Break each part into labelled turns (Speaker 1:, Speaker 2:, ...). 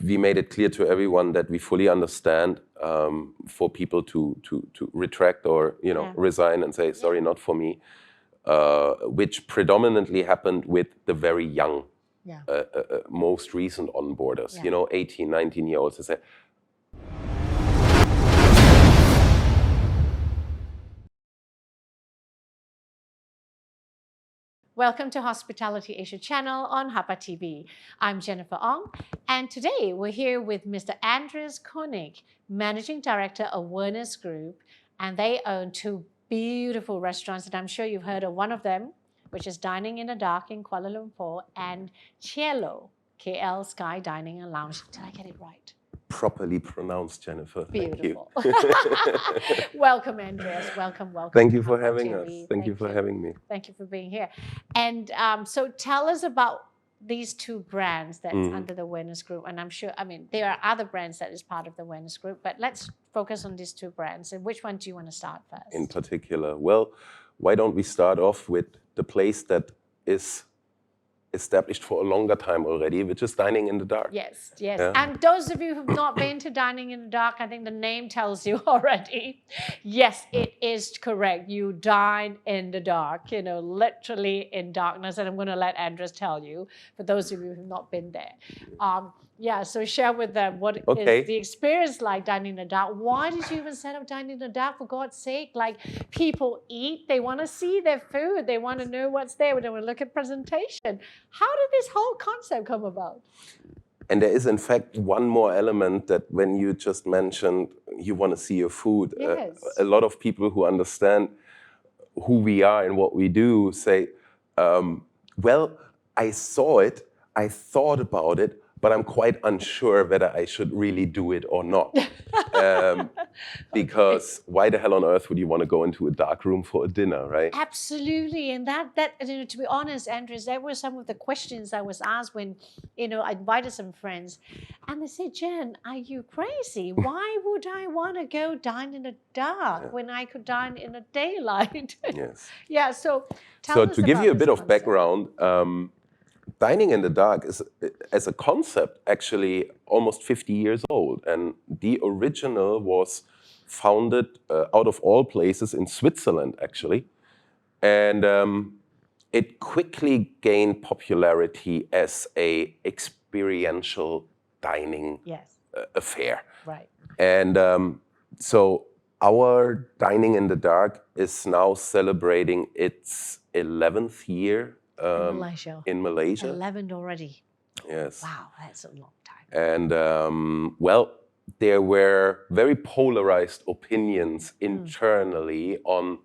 Speaker 1: we made it clear to everyone that we fully understand for people to retract or resign and say sorry, not for me, which predominantly happened with the very young, most recent onboarders. 18, 19-year-olds. They say,
Speaker 2: welcome to Hospitality Asia channel on HAPA TV. I'm Jennifer Ong, and today we're here with Mr. Andreas Konig, Managing Director of Werners Group, and they own two beautiful restaurants, and I'm sure you've heard of one of them, which is Dining in the Dark in Kuala Lumpur, and Cielo, KL Sky Dining and Lounge. Did I get it right?
Speaker 1: Properly pronounced, Jennifer.
Speaker 2: Beautiful.
Speaker 1: Thank
Speaker 2: you. Welcome, Andreas. Welcome.
Speaker 1: Thank you for having us. Thank you for having me.
Speaker 2: Thank you for being here. And so tell us about these two brands that's under the Werners Group. And I'm sure, there are other brands that is part of the Werners Group, but let's focus on these two brands. And which one do you want to start first?
Speaker 1: In particular, well, why don't we start off with the place that is established for a longer time already, which is Dining in the Dark.
Speaker 2: Yes, yes. Yeah. And those of you who've not been to Dining in the Dark, I think the name tells you already. Yes, it is correct. You dine in the dark, literally in darkness. And I'm going to let Andreas tell you, for those of you who've not been there. So share with them what is the experience like dining in the dark. Why did you even set up Dining in the Dark, for God's sake? Like, people eat, they want to see their food, they want to know what's there, they want to look at presentation. How did this whole concept come about?
Speaker 1: And there is, in fact, one more element that when you just mentioned you want to see your food, a lot of people who understand who we are and what we do say, well, I saw it, I thought about it, but I'm quite unsure whether I should really do it or not. Because why the hell on earth would you want to go into a dark room for a dinner, right?
Speaker 2: Absolutely. And that to be honest, Andreas, that were some of the questions I was asked when, I invited some friends. And they said, Jen, are you crazy? Why would I want to go dine in the dark when I could dine in the daylight?
Speaker 1: Yes.
Speaker 2: Yeah, so tell us
Speaker 1: to give you a bit
Speaker 2: concept.
Speaker 1: Of background, Dining in the Dark is, as a concept, actually almost 50 years old. And the original was founded out of all places in Switzerland, actually. And it quickly gained popularity as an experiential dining affair.
Speaker 2: Right.
Speaker 1: And so our Dining in the Dark is now celebrating its 11th year. In Malaysia.
Speaker 2: 11 already.
Speaker 1: Yes.
Speaker 2: Wow, that's a long time.
Speaker 1: And well, there were very polarized opinions internally on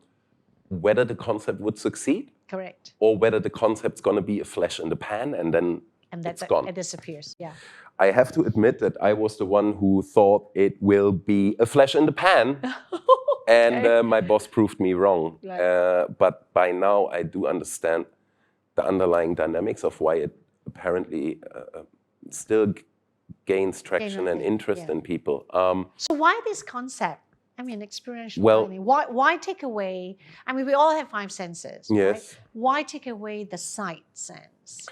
Speaker 1: whether the concept would succeed.
Speaker 2: Correct.
Speaker 1: Or whether the concept's going to be a flash in the pan and then it's gone.
Speaker 2: It disappears, yeah.
Speaker 1: I have to admit that I was the one who thought it will be a flash in the pan. And my boss proved me wrong. Right. But by now I do understand the underlying dynamics of why it apparently still gains traction and interest in people.
Speaker 2: So why this concept? Experiential dining. Why take away? We all have five senses.
Speaker 1: Yes.
Speaker 2: Right? Why take away the sight sense?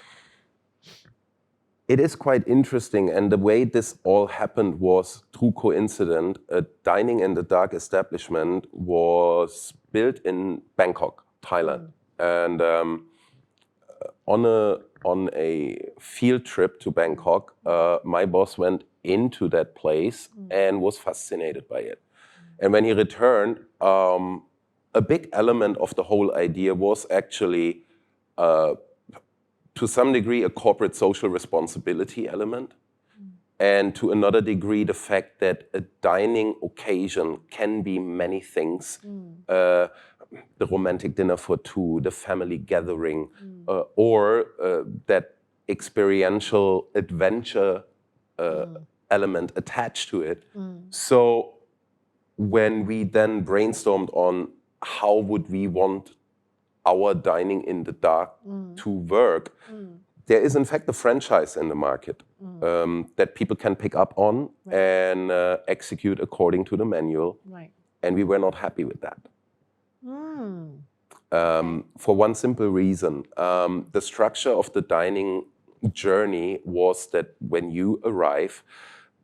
Speaker 1: It is quite interesting, and the way this all happened was through coincidence. A Dining in the Dark establishment was built in Bangkok, Thailand, and on a field trip to Bangkok, my boss went into that place and was fascinated by it. And when he returned, a big element of the whole idea was actually, to some degree, a corporate social responsibility element. And to another degree, the fact that a dining occasion can be many things. The romantic dinner for two, the family gathering, or that experiential adventure element attached to it. So when we then brainstormed on how would we want our Dining in the Dark to work, there is in fact a franchise in the market that people can pick up on and execute according to the manual.
Speaker 2: Right.
Speaker 1: And we were not happy with that. For one simple reason, the structure of the dining journey was that when you arrive,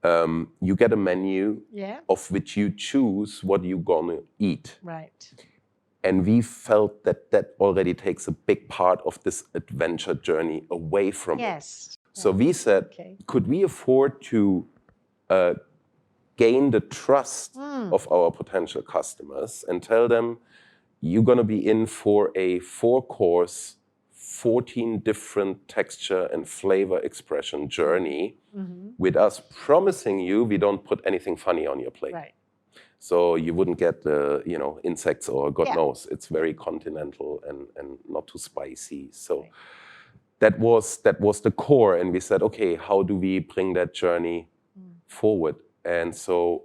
Speaker 1: you get a menu of which you choose what you're gonna eat.
Speaker 2: Right.
Speaker 1: And we felt that that already takes a big part of this adventure journey away from it. So we said, could we afford to gain the trust of our potential customers and tell them, you're going to be in for a 4-course, 14 different texture and flavor expression journey with us promising you we don't put anything funny on your plate.
Speaker 2: Right.
Speaker 1: So you wouldn't get the insects or God knows. It's very continental and not too spicy. So that was the core. And we said, okay, how do we bring that journey forward? And so,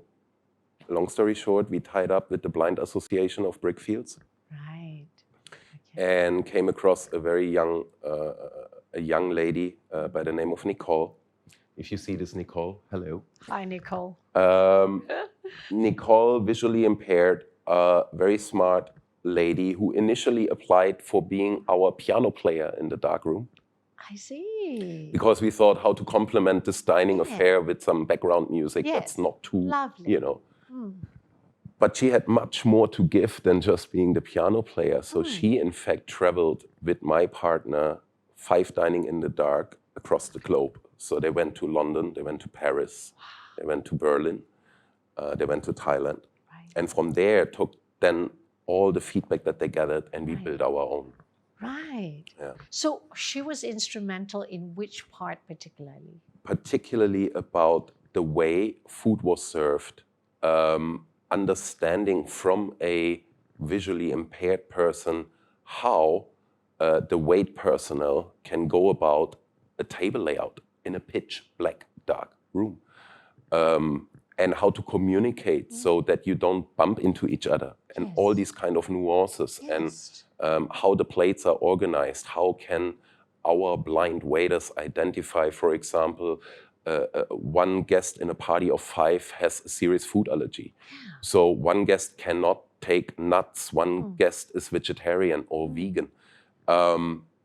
Speaker 1: long story short, we tied up with the Blind Association of Brickfields.
Speaker 2: Right.
Speaker 1: And came across a very young lady by the name of Nicole. If you see this, Nicole, hello.
Speaker 2: Hi, Nicole.
Speaker 1: Nicole, visually impaired, very smart lady who initially applied for being our piano player in the darkroom.
Speaker 2: I see.
Speaker 1: Because we thought how to complement this dining affair with some background music that's not too,
Speaker 2: lovely.
Speaker 1: But she had much more to give than just being the piano player. So she, in fact, traveled with my partner, 5 Dining in the Dark, across the globe. So they went to London, they went to Paris, they went to Berlin, they went to Thailand. Right. And from there took then all the feedback that they gathered and we built our own.
Speaker 2: Right.
Speaker 1: Yeah.
Speaker 2: So she was instrumental in which part particularly?
Speaker 1: Particularly about the way food was served, understanding from a visually impaired person how the wait personnel can go about a table layout in a pitch black dark room, and how to communicate so that you don't bump into each other, and all these kind of nuances, and how the plates are organized. How can our blind waiters identify, for example, one guest in a party of 5 has a serious food allergy. So one guest cannot take nuts, one guest is vegetarian or vegan.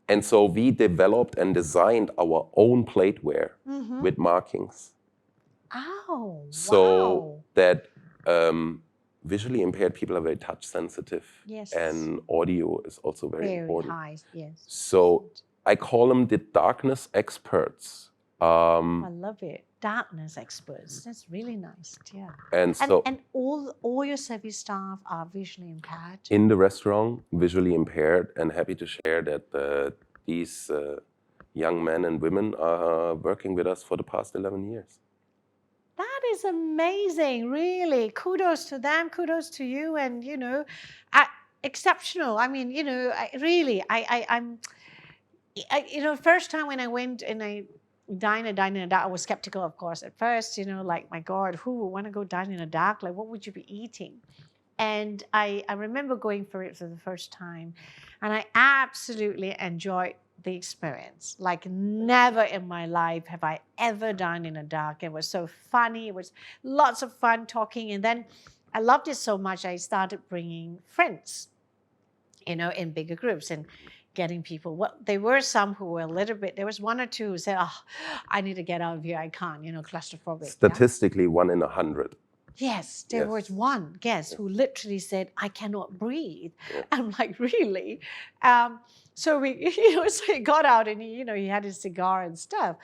Speaker 1: And so we developed and designed our own plateware with markings.
Speaker 2: Oh,
Speaker 1: so that visually impaired people are very touch sensitive.
Speaker 2: Yes.
Speaker 1: And audio is also very important.
Speaker 2: High, yes.
Speaker 1: So I call them the darkness experts.
Speaker 2: I love it. Darkness experts. That's really nice. Yeah.
Speaker 1: And so
Speaker 2: and all your service staff are visually impaired?
Speaker 1: In the restaurant, visually impaired, and happy to share that these young men and women are working with us for the past 11 years.
Speaker 2: That is amazing, really. Kudos to them, kudos to you, and exceptional. I mean, I'm first time when I went and I dine in the dark, I was skeptical, of course, at first, like, my God, who would want to go dine in the dark? Like, what would you be eating? And I remember going for it for the first time, and I absolutely enjoyed the experience. Like, never in my life have I ever dined in the dark. It was so funny. It was lots of fun talking. And then I loved it so much, I started bringing friends, in bigger groups and getting people. Well, there were some who were a little bit, there was 1 or 2 who said, oh, I need to get out of here. I can't, claustrophobic.
Speaker 1: Statistically, 1 in 100.
Speaker 2: Yes, there was one guest who literally said, I cannot breathe. I'm like, really? So we, so he got out and he had his cigar and stuff.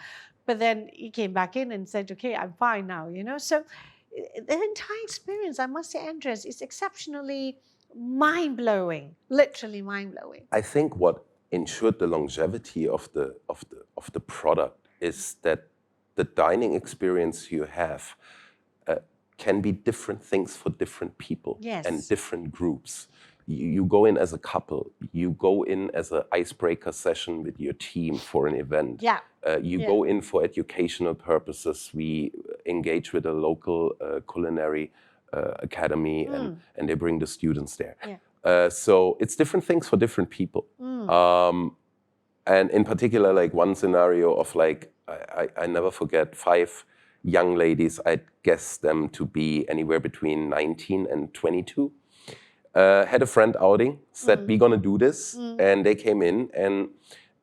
Speaker 2: But then he came back in and said, okay, I'm fine now, So the entire experience, I must say, Andreas, is exceptionally mind-blowing, literally mind-blowing.
Speaker 1: I think what ensured the longevity of the product is that the dining experience you have can be different things for different people and different groups. You go in as a couple, you go in as an icebreaker session with your team for an event. You go in for educational purposes. We engage with a local culinary academy and they bring the students there. So it's different things for different people. And in particular, like one scenario of like, I never forget 5 young ladies, I'd guess them to be anywhere between 19 and 22. Had a friend outing, said, we're gonna do this. And they came in and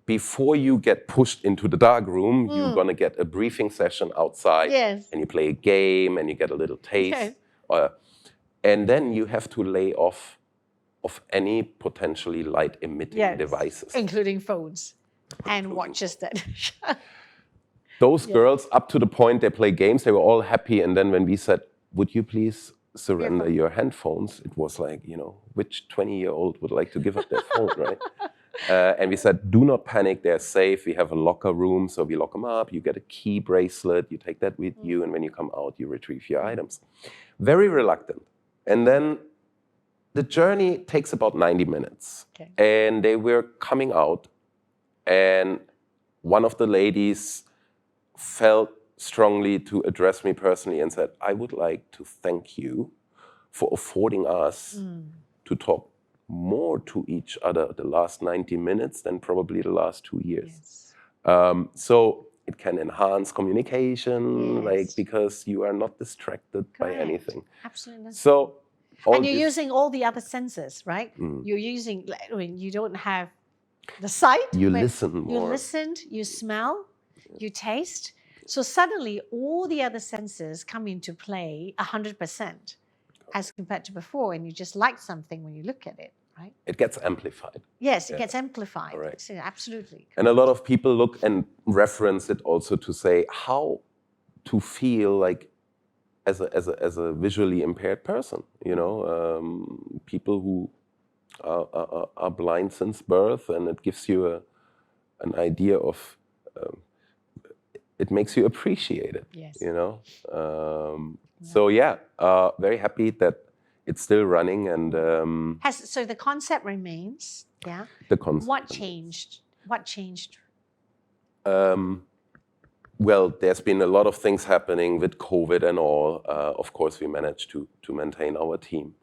Speaker 1: before you get pushed into the dark room, you're gonna get a briefing session outside,
Speaker 2: Yes.
Speaker 1: and you play a game, and you get a little taste,
Speaker 2: Yes.
Speaker 1: and then you have to lay off of any potentially light-emitting devices,
Speaker 2: including phones and watches that.
Speaker 1: Those girls, up to the point they play games, they were all happy, and then when we said, "Would you please surrender your handphones?" It was like, which 20-year-old would like to give up their phone, right? And we said, do not panic, they're safe. We have a locker room, so we lock them up. You get a key bracelet, you take that with you, and when you come out, you retrieve your items. Very reluctant. And then the journey takes about 90 minutes.
Speaker 2: Okay.
Speaker 1: And they were coming out, and one of the ladies felt strongly to address me personally and said, I would like to thank you for affording us to talk more to each other the last 90 minutes than probably the last 2 years.
Speaker 2: Yes.
Speaker 1: So it can enhance communication, because you are not distracted by anything.
Speaker 2: Absolutely.
Speaker 1: So,
Speaker 2: and you're using all the other senses, right? You're using, you don't have the sight.
Speaker 1: You listen more.
Speaker 2: You listened, you smell, you taste. So suddenly all the other senses come into play 100% as compared to before, and you just like something when you look at it, right?
Speaker 1: It gets amplified.
Speaker 2: Yes, it gets amplified.
Speaker 1: Correct.
Speaker 2: So, absolutely.
Speaker 1: And a lot of people look and reference it also to say how to feel like as a visually impaired person. People who are blind since birth, and it gives you an idea of. It makes you appreciate it.
Speaker 2: Yes.
Speaker 1: So very happy that it's still running, and
Speaker 2: so the concept remains. Yeah.
Speaker 1: The concept.
Speaker 2: What changed? What changed?
Speaker 1: Well, there's been a lot of things happening with COVID and all. Of course, we managed to maintain our team.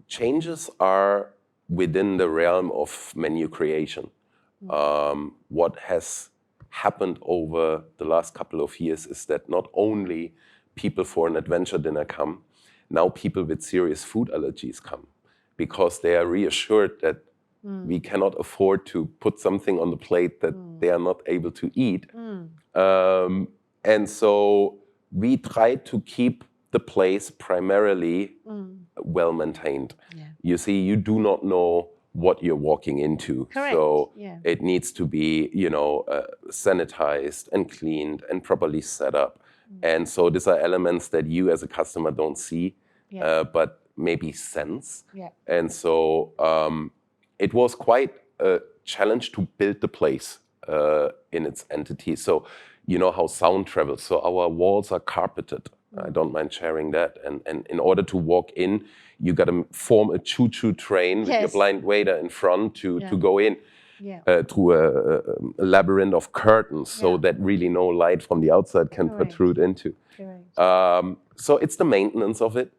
Speaker 1: Changes are within the realm of menu creation. What has happened over the last couple of years is that not only people for an adventure dinner come, now people with serious food allergies come, because they are reassured that we cannot afford to put something on the plate that they are not able to eat. And so we try to keep the place primarily well maintained.
Speaker 2: Yeah.
Speaker 1: You see, you do not know what you're walking into.
Speaker 2: Correct.
Speaker 1: So it needs to be, sanitized and cleaned and properly set up. And so these are elements that you as a customer don't see, but maybe sense.
Speaker 2: Yeah.
Speaker 1: And so it was quite a challenge to build the place in its entity. So you know how sound travels. So our walls are carpeted. I don't mind sharing that. And in order to walk in, you got to form a choo-choo train with your blind waiter in front to go in through a labyrinth of curtains, so that really no light from the outside can protrude into. So it's the maintenance of it,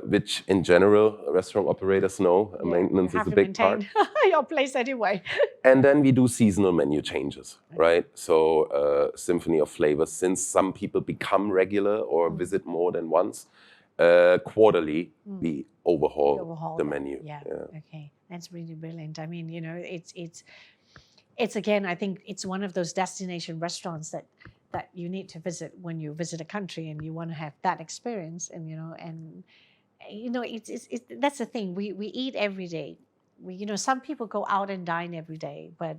Speaker 1: which in general restaurant operators know. Maintenance is a big part.
Speaker 2: Your place anyway.
Speaker 1: And then we do seasonal menu changes, right? So symphony of flavors, since some people become regular or visit more than once, quarterly we overhaul the menu.
Speaker 2: Yeah. Okay, that's really brilliant. I mean, it's again, I think it's one of those destination restaurants that you need to visit when you visit a country and you want to have that experience. And it's that's the thing. We eat every day. Some people go out and dine every day, but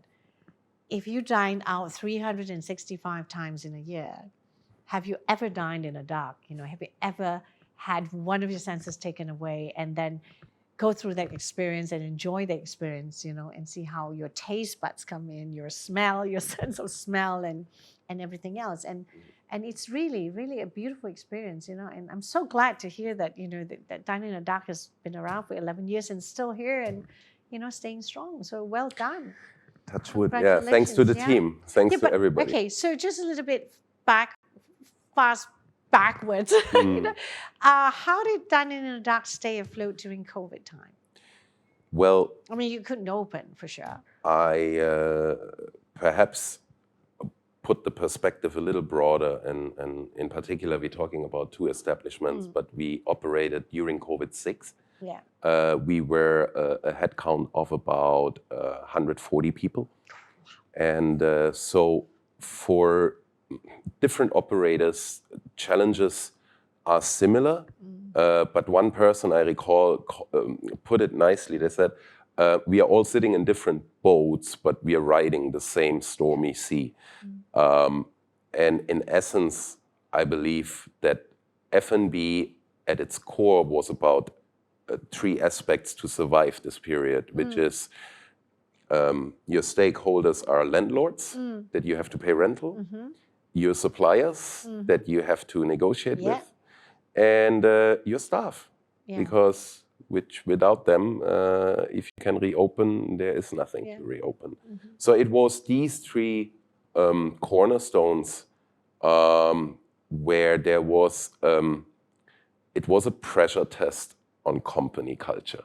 Speaker 2: if you dine out 365 times in a year, have you ever dined in a dark? Have you ever had one of your senses taken away and then go through that experience and enjoy the experience, and see how your taste buds come in, your smell, your sense of smell and everything else. And it's really, really a beautiful experience, and I'm so glad to hear that, that Dining in the Dark has been around for 11 years and still here and, staying strong. So well done.
Speaker 1: Touch wood. Yeah, thanks to the team. Thanks to everybody.
Speaker 2: Okay, so just a little bit backwards. How did Dining in the Dark stay afloat during COVID time?
Speaker 1: Well,
Speaker 2: I mean, you couldn't open for sure.
Speaker 1: I perhaps put the perspective a little broader, and in particular, we're talking about 2 establishments, but we operated during COVID 6.
Speaker 2: Yeah.
Speaker 1: We were a headcount of about 140 people. And so for different operators, challenges are similar. But one person I recall put it nicely. They said, we are all sitting in different boats, but we are riding the same stormy sea. And in essence, I believe that F&B at its core was about 3 aspects to survive this period, which is your stakeholders are landlords that you have to pay rental, your suppliers that you have to negotiate with, and your staff, because without them, if you can reopen, there is nothing to reopen. So it was these 3 cornerstones where there was, it was a pressure test on company culture.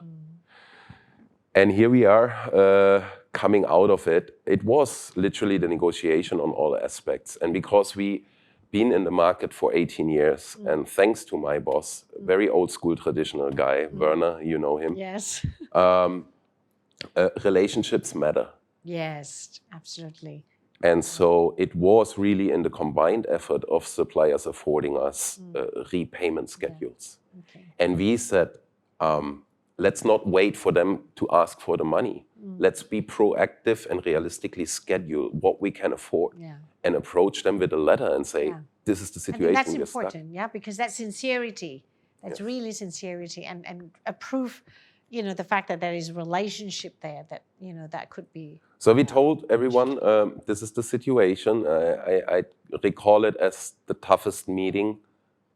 Speaker 1: And here we are coming out of it. It was literally the negotiation on all aspects. And because we been in the market for 18 years, and thanks to my boss, very old school traditional guy, Werner, you know him.
Speaker 2: Yes.
Speaker 1: Relationships matter.
Speaker 2: Yes, absolutely.
Speaker 1: And so it was really in the combined effort of suppliers affording us repayment schedules.
Speaker 2: Okay.
Speaker 1: And we said, let's not wait for them to ask for the money. Let's be proactive and realistically schedule what we can afford and approach them with a letter and say, this is the situation.
Speaker 2: I think that's important, because that's sincerity. That's really sincerity and a proof, the fact that there is a relationship there that, that could be.
Speaker 1: So we told everyone, this is the situation. I recall it as the toughest meeting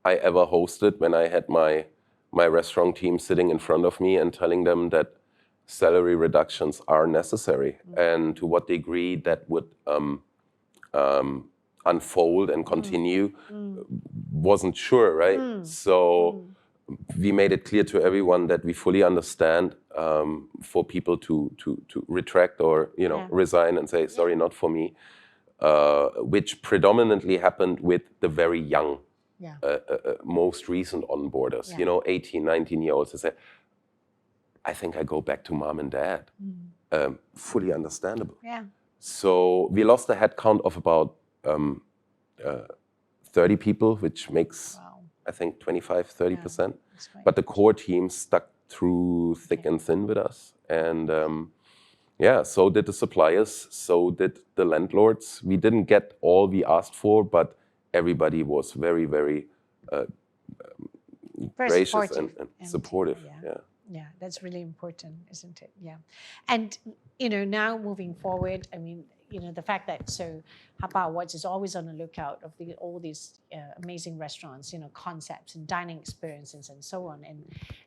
Speaker 1: I ever hosted when I had my restaurant team sitting in front of me and telling them that salary reductions are necessary and to what degree that would unfold and continue wasn't sure, right? So we made it clear to everyone that we fully understand for people to retract or resign and say, sorry, not for me, which predominantly happened with the very young. Most recent onboarders, 18, 19-year-olds, they say, I think I go back to mom and dad. Fully understandable. So we lost a headcount of about 30 people, which makes, I think, 25-30%. But the core team stuck through thick and thin with us. And so did the suppliers, so did the landlords. We didn't get all we asked for, but everybody was very, very gracious and supportive.
Speaker 2: Yeah, that's really important, isn't it? Yeah. And, now moving forward, I mean, the fact that HAPA Awards is always on the lookout of all these amazing restaurants, concepts and dining experiences and so on.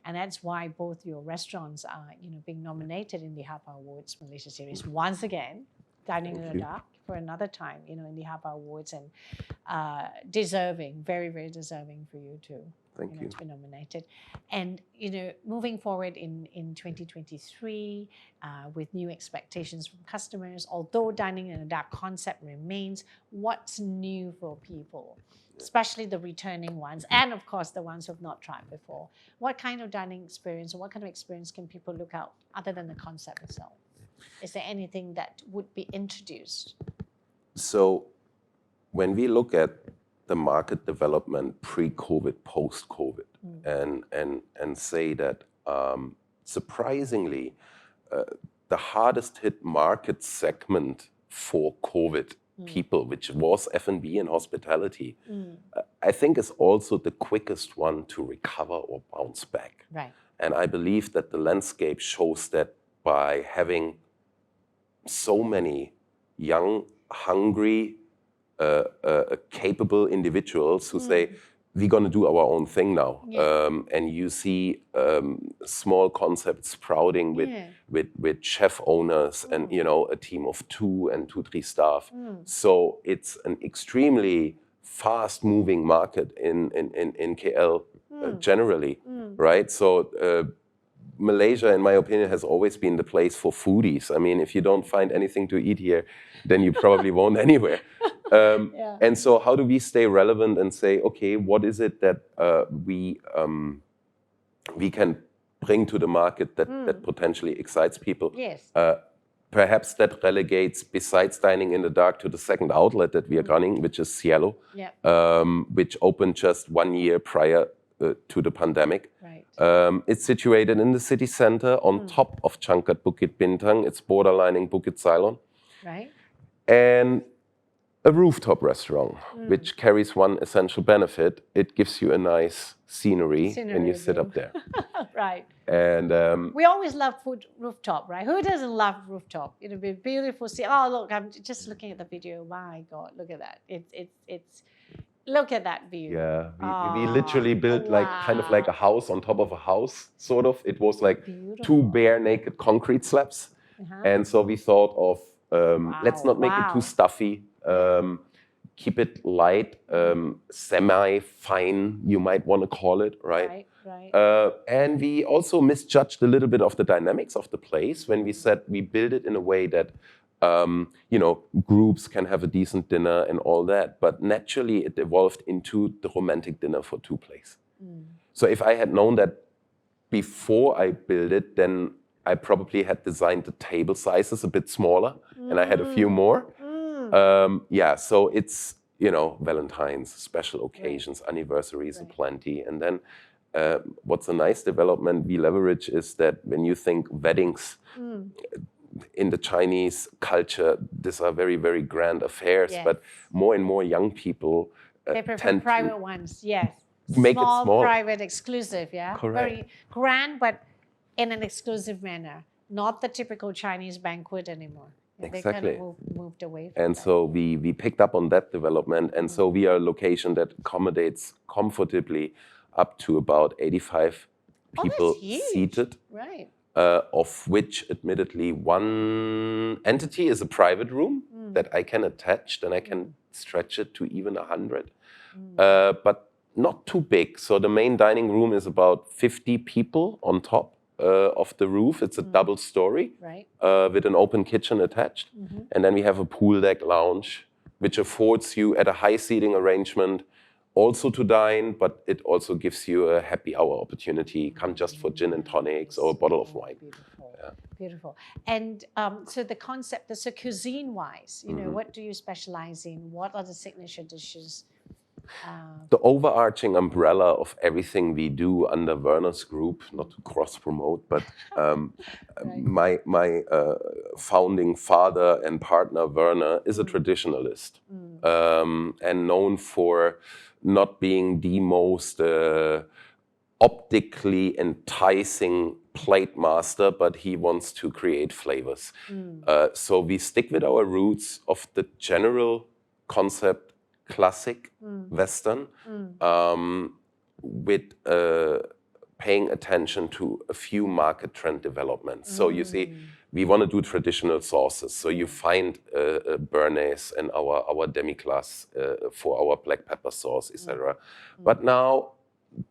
Speaker 2: And that's why both your restaurants are, being nominated in the HAPA Awards Malaysia Series once again, Dining in the Dark for another time, in the HAPA Awards, and deserving, very, very deserving for you to be nominated. And, moving forward in 2023 with new expectations from customers, although Dining in the Dark concept remains, what's new for people, especially the returning ones, and of course the ones who have not tried before? What kind of dining experience, or what kind of experience can people look out other than the concept itself? Is there anything that would be introduced?
Speaker 1: So when we look at the market development pre-COVID, post-COVID, and say that surprisingly, the hardest hit market segment for COVID people, which was F&B and hospitality, I think is also the quickest one to recover or bounce back.
Speaker 2: Right.
Speaker 1: And I believe that the landscape shows that by having so many young, hungry, capable individuals who say, we're going to do our own thing now. And you see small concepts sprouting with chef owners and, a team of 2 and 2-3 staff. So it's an extremely fast-moving market in KL generally, right? So Malaysia, in my opinion, has always been the place for foodies. I mean, if you don't find anything to eat here, then you probably won't anywhere. And so how do we stay relevant and say, okay, what is it that we can bring to the market that potentially excites people.
Speaker 2: Yes.
Speaker 1: Perhaps that relegates, besides dining in the dark, to the second outlet that we are running, which is Cielo, which opened just 1 year prior to the pandemic.
Speaker 2: Right.
Speaker 1: It's situated in the city center on top of Changkat Bukit Bintang. It's borderlining Bukit Ceylon.
Speaker 2: Right.
Speaker 1: And a rooftop restaurant, which carries one essential benefit. It gives you a nice scenery when you sit up there.
Speaker 2: Right.
Speaker 1: And
Speaker 2: we always love food rooftop, right? Who doesn't love rooftop? You know, be beautiful. See, oh look, I'm just looking at the video. My God, look at that! It's look at that view.
Speaker 1: Yeah, we literally built like kind of like a house on top of a house, sort of. It was like two bare naked concrete slabs, and so we thought of let's not make it too stuffy. Keep it light, semi-fine, you might want to call it, right?
Speaker 2: Right.
Speaker 1: And we also misjudged a little bit of the dynamics of the place when we said we build it in a way that, you know, groups can have a decent dinner and all that. But naturally, it evolved into the romantic dinner for two place. So if I had known that before I built it, then I probably had designed the table sizes a bit smaller, and I had a few more. Yeah, so it's, you know, Valentine's, special occasions, anniversaries, and plenty. And then what's a nice development we leverage is that when you think weddings in the Chinese culture, these are very, very grand affairs, but more and more young people
Speaker 2: they prefer private ones, yes.
Speaker 1: Make it small.
Speaker 2: Private, exclusive, yeah?
Speaker 1: Correct.
Speaker 2: Very grand, but in an exclusive manner. Not the typical Chinese banquet anymore.
Speaker 1: Exactly.
Speaker 2: They kind of moved away from
Speaker 1: and
Speaker 2: that.
Speaker 1: so we picked up on that development, and so we are a location that accommodates comfortably up to about 85 people seated,
Speaker 2: right?
Speaker 1: Of which admittedly one entity is a private room that I can attach, then I can stretch it to even 100, but not too big. So the main dining room is about 50 people on top of the roof. It's a double story,
Speaker 2: right,
Speaker 1: with an open kitchen attached. And then we have a pool deck lounge, which affords you at a high seating arrangement also to dine, but it also gives you a happy hour opportunity. Come just for gin and tonics or a bottle of wine.
Speaker 2: Beautiful. Yeah. Beautiful. And so the concept, so cuisine-wise, you know, what do you specialize in? What are the signature dishes?
Speaker 1: The overarching umbrella of everything we do under Werners Group, not to cross-promote, but my founding father and partner, Werner, is a traditionalist, and known for not being the most optically enticing plate master, but he wants to create flavors. So we stick with our roots of the general concept, classic Western, with paying attention to a few market trend developments. So you see, we want to do traditional sauces. So you find béarnaise and our demi-glace for our black pepper sauce, etc. But now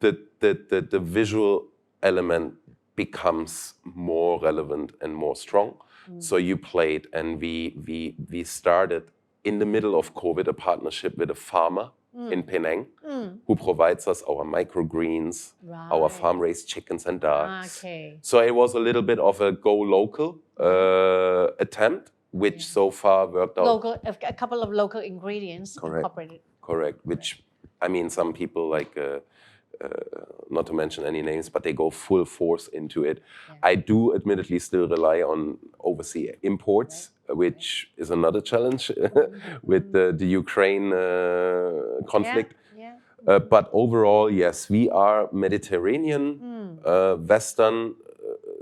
Speaker 1: the visual element becomes more relevant and more strong. So you played, and we started in the middle of COVID, a partnership with a farmer in Penang who provides us our microgreens, our farm-raised chickens and ducks. So it was a little bit of a go local attempt, which so far worked out.
Speaker 2: Local, a couple of local ingredients incorporated.
Speaker 1: Correct. Which, I mean, some people like, not to mention any names, but they go full force into it. I do admittedly still rely on overseas imports, which is another challenge with the Ukraine conflict. But overall, yes, we are Mediterranean, Western,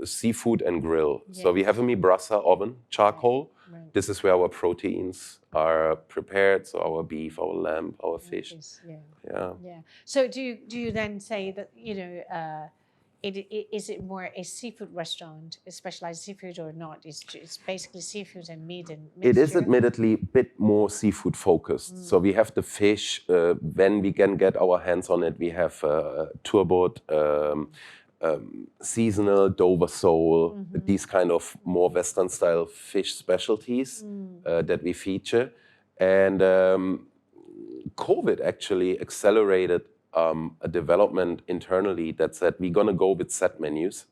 Speaker 1: seafood and grill. So we have a mibrasa oven, charcoal. This is where our proteins are prepared. So our beef, our lamb, our fish.
Speaker 2: So do you then say that, you know, is it more a seafood restaurant, a specialized seafood, or not? It's basically seafood and meat and mixture?
Speaker 1: It is admittedly a bit more seafood focused. So we have the fish. When we can get our hands on it, we have turbot, seasonal Dover sole, these kind of more Western style fish specialties that we feature. And COVID actually accelerated a development internally that said we're going to go with set menus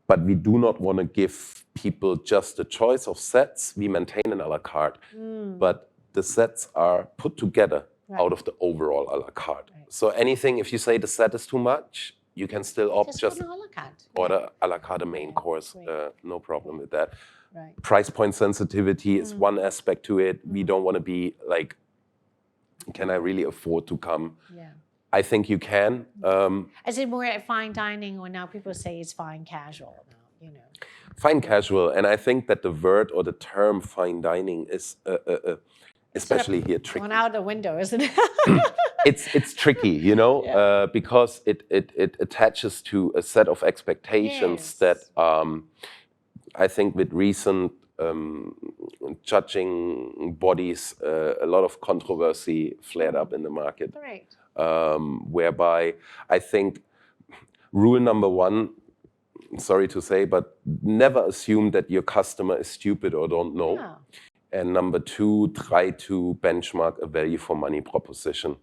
Speaker 1: but we do not want to give people just a choice of sets. We maintain an a la carte, but the sets are put together out of the overall a la carte.
Speaker 2: Right.
Speaker 1: So anything, if you say the set is too much, you can still opt just
Speaker 2: order a la carte.
Speaker 1: order a la carte, a main course. No problem with that.
Speaker 2: Right.
Speaker 1: Price point sensitivity is one aspect to it. We don't want to be like, can I really afford to come?
Speaker 2: Yeah.
Speaker 1: I think you can.
Speaker 2: Is it more at fine dining, or now people say it's fine casual now, you know?
Speaker 1: Fine casual, and I think that the word or the term fine dining is, especially here, tricky.
Speaker 2: Gone out the window, isn't it?
Speaker 1: It's tricky, you know, because it attaches to a set of expectations that I think with recent judging bodies, a lot of controversy flared up in the market.
Speaker 2: Right.
Speaker 1: Whereby I think rule number one, sorry to say, but never assume that your customer is stupid or don't know.
Speaker 2: Yeah.
Speaker 1: And number two, try to benchmark a value for money proposition.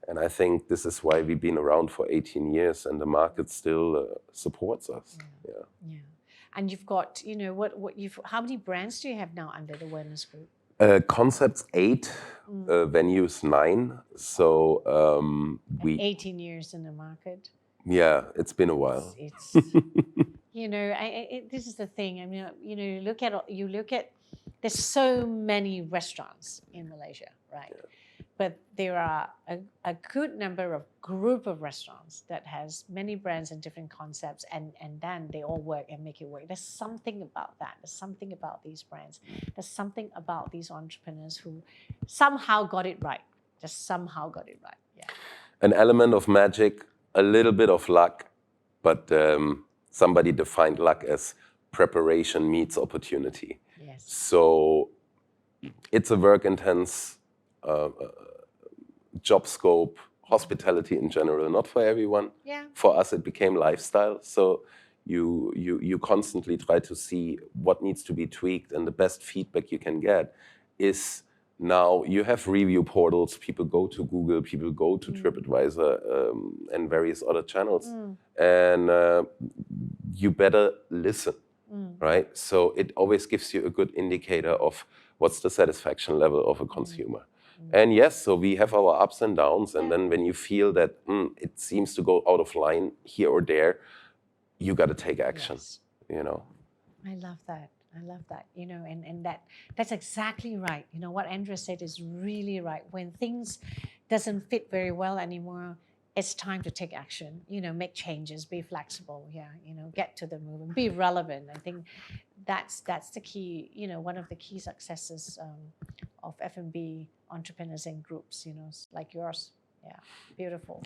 Speaker 1: And I think this is why we've been around for 18 years and the market still supports us.
Speaker 2: Yeah. And you've got, you know, how many brands do you have now under the Werners Group?
Speaker 1: Concepts 8, venues 9. So we
Speaker 2: 18 years in the market.
Speaker 1: Yeah, it's been a while.
Speaker 2: It's you know, this is the thing. I mean, you know, you look at. There's so many restaurants in Malaysia, right? Yeah. But there are a good number of group of restaurants that has many brands and different concepts, and then they all work and make it work. There's something about that. There's something about these brands. There's something about these entrepreneurs who somehow got it right. Just somehow got it right. Yeah.
Speaker 1: An element of magic, a little bit of luck, but somebody defined luck as preparation meets opportunity.
Speaker 2: Yes.
Speaker 1: So it's a work-intense job scope, hospitality in general, not for everyone.
Speaker 2: Yeah.
Speaker 1: For us, it became lifestyle. So you constantly try to see what needs to be tweaked, and the best feedback you can get is now you have review portals. People go to Google, people go to TripAdvisor and various other channels, and you better listen. Right? So it always gives you a good indicator of what's the satisfaction level of a consumer. And yes, so we have our ups and downs, and then when you feel that it seems to go out of line here or there, you got to take action, you know.
Speaker 2: I love that. I love that, you know, and that's exactly right. You know, what Andreas said is really right. When things doesn't fit very well anymore, it's time to take action, you know, make changes, be flexible, you know, get to the movement, be relevant. I think that's the key, you know, one of the key successes of F&B entrepreneurs and groups, you know, like yours. Yeah, beautiful.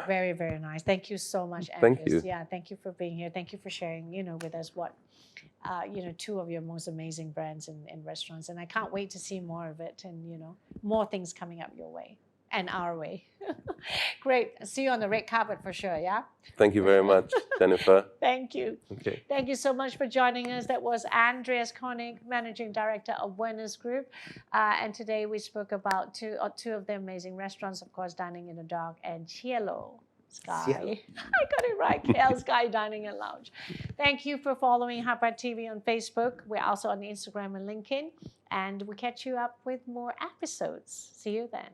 Speaker 2: Very, very nice. Thank you so much, Andreas.
Speaker 1: Thank you.
Speaker 2: Yeah, thank you for being here. Thank you for sharing, you know, with us what, you know, 2 of your most amazing brands in restaurants. And I can't wait to see more of it and, you know, more things coming up your way. And our way. Great. See you on the red carpet for sure, yeah?
Speaker 1: Thank you very much, Jennifer.
Speaker 2: Thank you.
Speaker 1: Okay.
Speaker 2: Thank you so much for joining us. That was Andreas Konig, Managing Director of Werners Group. And today we spoke about two of the amazing restaurants, of course, Dining in the Dark and Cielo Sky.
Speaker 1: Cielo.
Speaker 2: I got it right. Cielo Sky Dining and Lounge. Thank you for following HAPA TV on Facebook. We're also on Instagram and LinkedIn. And we'll catch you up with more episodes. See you then.